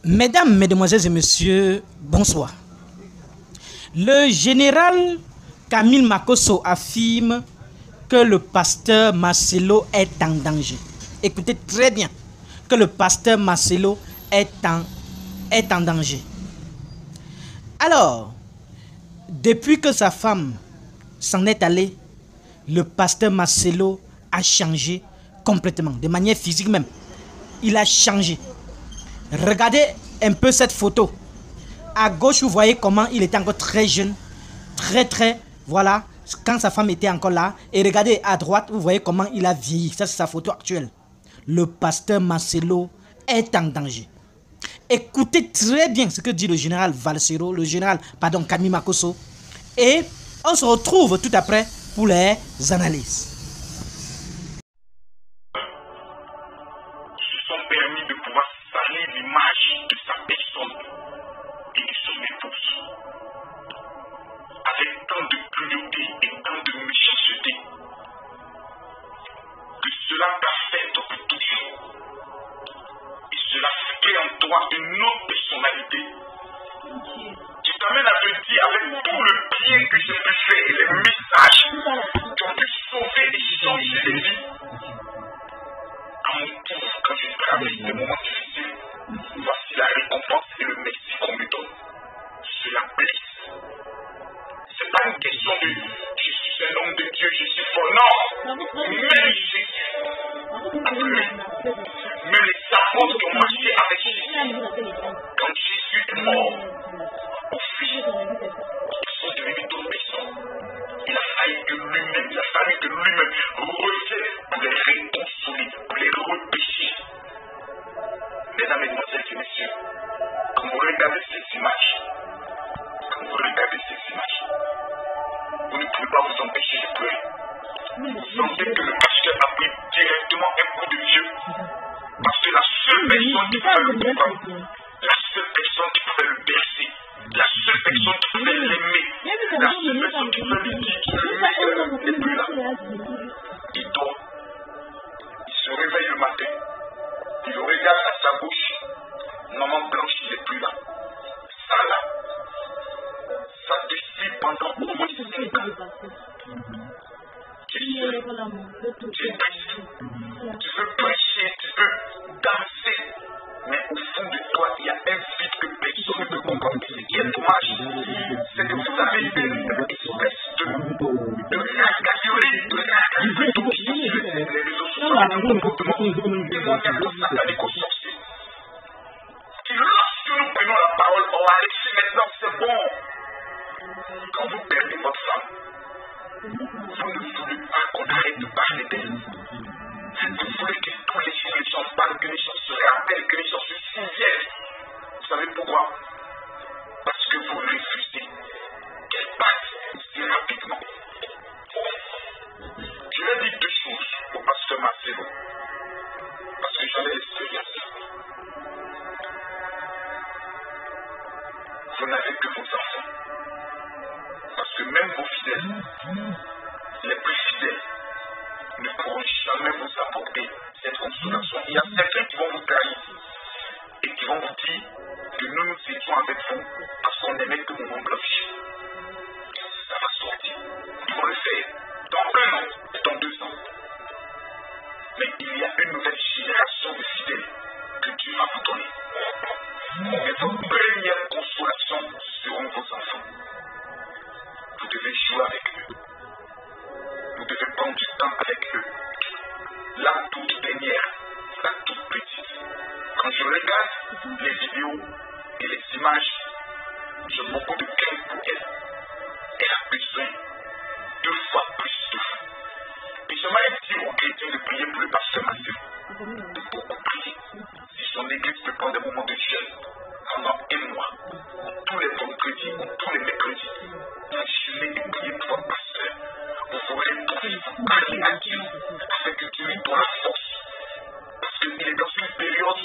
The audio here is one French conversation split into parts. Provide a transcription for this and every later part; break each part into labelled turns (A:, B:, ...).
A: Mesdames, Mesdemoiselles et Messieurs, bonsoir. Le général Camille Makosso affirme que le pasteur Marcelo est en danger. Écoutez très bien, que le pasteur Marcelo est en danger. Alors, depuis que sa femme s'en est allée, le pasteur Marcelo a changé complètement, de manière physique même. Il a changé. Regardez un peu cette photo. À gauche, vous voyez comment il était encore très jeune. Voilà, quand sa femme était encore là. Et regardez à droite, vous voyez comment il a vieilli. Ça, c'est sa photo actuelle. Le pasteur Marcelo est en danger. Écoutez très bien ce que dit le général Camille Makosso. Et on se retrouve tout après pour les analyses.
B: Une autre personnalité qui t'amène à te dire avec tout le bien que je peux faire et les messages qui ont pu sauver et changer les vies. À mon tour, quand je traverse des moments difficiles, voici la récompense et le merci qu'on me donne. Cela blesse. C'est pas une question de je suis un homme de Dieu, je suis fort. Non, même Jésus, même les apôtres qui ont marché avec Jésus, quand Jésus est mort, au fils, ils sont devenus d'autres personnes. Il a fallu que lui-même revienne pour les réconcilier, pour les repêcher. Mesdames, Mesdemoiselles et Messieurs, quand vous regardez ces images, vous ne pouvez pas vous empêcher de pleurer. Vous sentez que le pasteur a pris directement un coup de Dieu. Parce que la seule personne qui pouvait le comprendre, la seule personne qui pouvait le bercer, la seule personne qui pouvait l'aimer, la seule personne qui pouvait lui dire que le meilleur n'est plus là. Il dort. Il se réveille le matin. Il regarde à sa bouche. Maman Blanche, il n'est plus là. Ça là. Ça décide pendant au moins 5 ans. Tu es triste. Tu veux prêcher, tu veux danser, mais au fond de toi, il y a un vide que personne ne peut comprendre. Ce qui est dommage, c'est que vous avez une espèce de ragaillerie d'officier sur les réseaux sociaux, un comportement satanico-sorcier. Lorsque nous prenons la parole, on va laisser maintenant, c'est bon. Quand vous perdez votre femme, vous ne voulez pas qu'on arrête de parler d'elle. Vous voulez que tous les gens parlent, que les gens se rappellent, que les gens se souviennent. Vous savez pourquoi? Parce que vous refusez qu'elle passe aussi rapidement. Je vais dire deux choses au pasteur Marcelo, parce que j'allais laisser bien ça. Vous n'avez que vos enfants. Parce que même vos fidèles, les plus fidèles, ne pourront jamais vous apporter cette consolation. Il y a certains qui vont vous trahir et qui vont vous dire que nous étions avec vous parce qu'on n'aimait que mon blanche. Ça va sortir. Ils vont le faire dans 1 an et dans 2 ans. Mais il y a une nouvelle génération de fidèles que Dieu va vous donner. Et vos premières consolations seront vos enfants. Vous devez jouer avec eux. Vous devez prendre du temps avec eux. La toute dernière, la toute petite. Quand je regarde les vidéos et les images, j'ai beaucoup de crainte pour elle. Elle a besoin 2 fois plus de vous. Et j'aimerais dire aux chrétiens de prier pour le pasteur Marcelo. De beaucoup prier. Si son église peut prendre des moments de jeûne pendant 1 mois, tous les vendredis ou tous les mercredis, vous jeûnez et priez pour votre pasteur. Vous vous retrouvez, vous priez à Dieu afin que Dieu lui donne la force. Parce qu'il est dans une période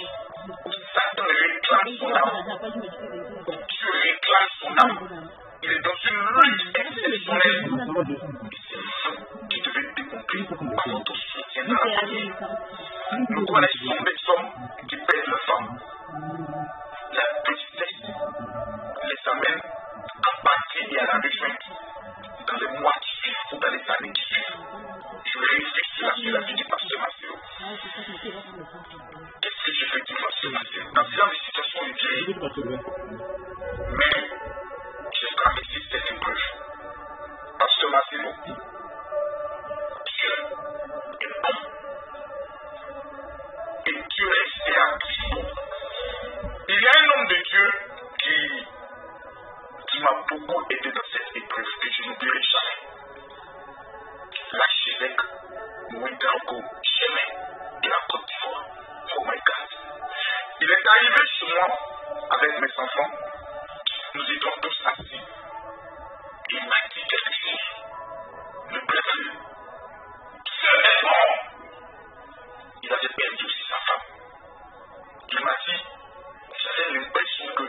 B: où Satan réclame son âme. Où Dieu réclame son âme. Il est dans une lutte exceptionnelle. Et c'est vous qui devez décompter par votre soutien dans la famille. Nous connaissons des hommes qui perdent leur femme. Marcelo. Dans ce genre de situation, il vieillit. Mais j'espère que c'est cette épreuve. Pasteur Marcelo, Dieu est bon. Et Dieu est réactif. Il y a un homme de Dieu qui m'a beaucoup aidé dans cette épreuve que je n'oublierai jamais. L'archevêque Mouedraogo Chemin de la Côte d'Ivoire. Oh my God. Il est arrivé chez moi avec mes enfants. Nous étions tous assis. Il m'a dit quelque chose. Ne pleure plus. Ce est bon. Il avait perdu aussi sa femme. Il m'a dit, j'avais l'impression que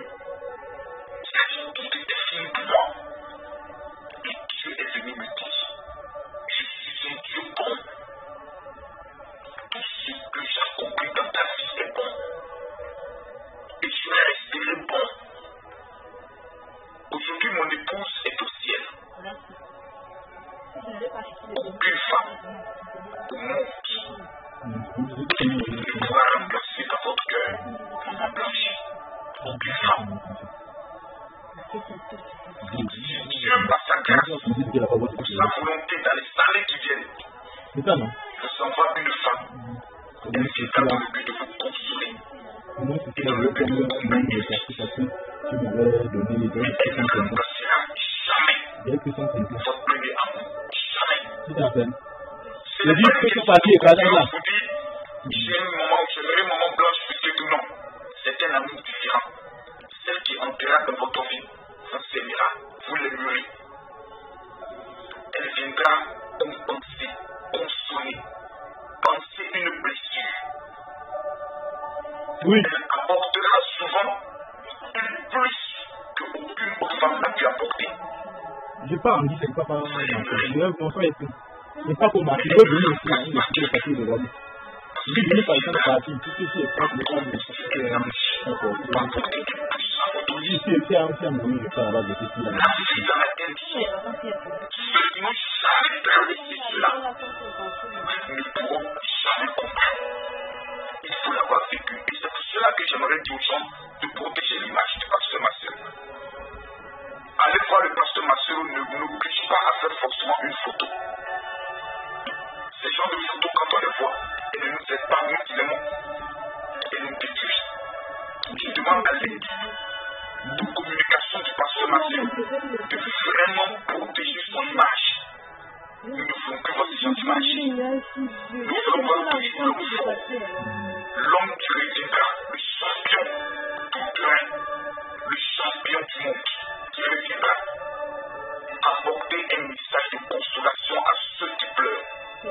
B: tout était fini pour moi. Et Dieu est venu me dire, je suis un Dieu bon. Tout ce que j'ai accompli dans ta vie est bon. Et je vais rester bon. Aujourd'hui, mon épouse est au ciel. Aucune femme au monde ne pourra remplacer dans votre cœur ma blanche. Aucune femme. Dieu, par sa grâce, pour sa volonté dans les années qui viennent, vous envoie une femme. Elle viendra dans le but de vous consoler et dans le but de vous accompagner. Elle ne remplacera jamais votre premier amour. Jamais. C'est la même question que je vous dis. J'aimerais maman blanche plus que non. C'est un amour différent. Celle qui entrera dans votre vie vous aimera, vous l'aimerez. Elle viendra compenser, consoler, penser une blessure. Oui. Elle apportera souvent plus qu'aucune autre femme n'a pu apporter.
C: Je pas en dit, c'est pas par c'est pas pour ma fille, je veux venir aussi à une de partie de l'homme. Si je veux par exemple partir, tout ce qui est proche de l'homme, c'est un moment de faire là, de ce qui est
B: ceux qui n'ont jamais traversé cela ne pourront jamais comprendre. Il faut l'avoir vécu. Et c'est pour cela que j'aimerais dire aux gens de protéger l'image du pasteur Marcelo. Allez voir le pasteur Marcelo, ne n'oblige pas à faire forcément une photo. Ces genres de photos, quand on les voit, elles ne nous aident pas mutilement. Elles nous détruisent. Je demande à l'équipe de communication du pasteur Marcelo de vraiment protéger son image. Nous ne voulons que votre image. Nous voulons voir toujours le mouvement. L'homme qui reviendra, le champion tout plein, le champion du monde qui reviendra apporter un message de consolation à ceux qui pleurent. Et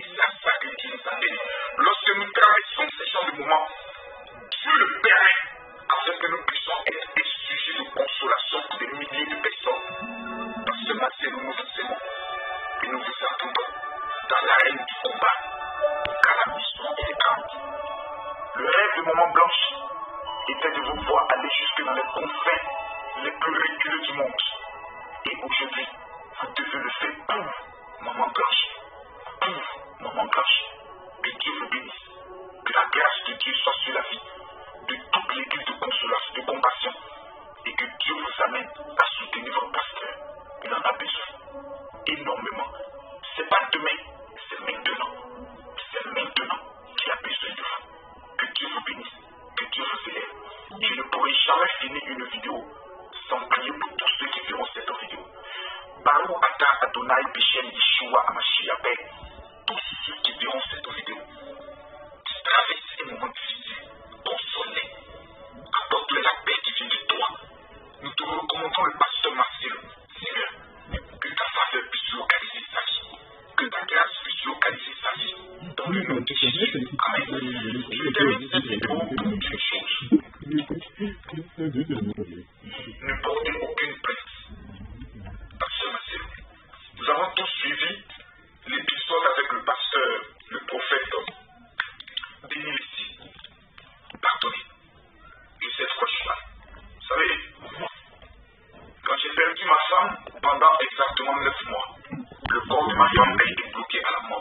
B: c'est à ça que Dieu nous appelle. Lorsque nous traversons ces genres de moments, Dieu le permet afin que nous puissions être des sujets de consolation pour des milliers de personnes. Parce que Marcelo, nous vous aimons et nous vous attendons dans l'arène du combat, car la mission est grande. Le rêve de Maman Blanche était de vous voir aller jusque dans les confins les plus reculés du monde. Et aujourd'hui, vous devez le faire pour Maman Blanche. Pour Maman Blanche. Que Dieu vous bénisse. Que la grâce de Dieu soit sur la vie de toute l'église de consolation, de compassion. Et que Dieu vous amène à soutenir votre pasteur. Il en a besoin. Énormément. C'est pas demain, c'est maintenant. C'est maintenant qu'il a besoin de vous. Que Dieu vous bénisse. Que Dieu vous élève. Je ne pourrai jamais finir une vidéo sans prier pour tous ceux qui verront cette vidéo. Barou Ata Adonai Bichel Yeshua Amashiach, tous ceux qui verront cette vidéo, traversent un moment difficile, consolez, apporte-leur la paix qui vient de toi. Nous te recommandons le pasteur Marcelo. Seigneur, que ta faveur puisse localiser sa vie, que ta grâce puisse localiser sa vie. Dans le nom de Jésus, Amen. Je termine cette vidéo pour une chose. Ne portez aucune plainte. Pasteur Marcelo, nous avons tous suivi l'épisode avec le pasteur, le prophète Denis Lessi. Pardonnez. Et cette fois, je suis là. Vous savez, quand j'ai perdu ma femme pendant exactement 9 mois, le corps de ma femme a été bloqué à la mort.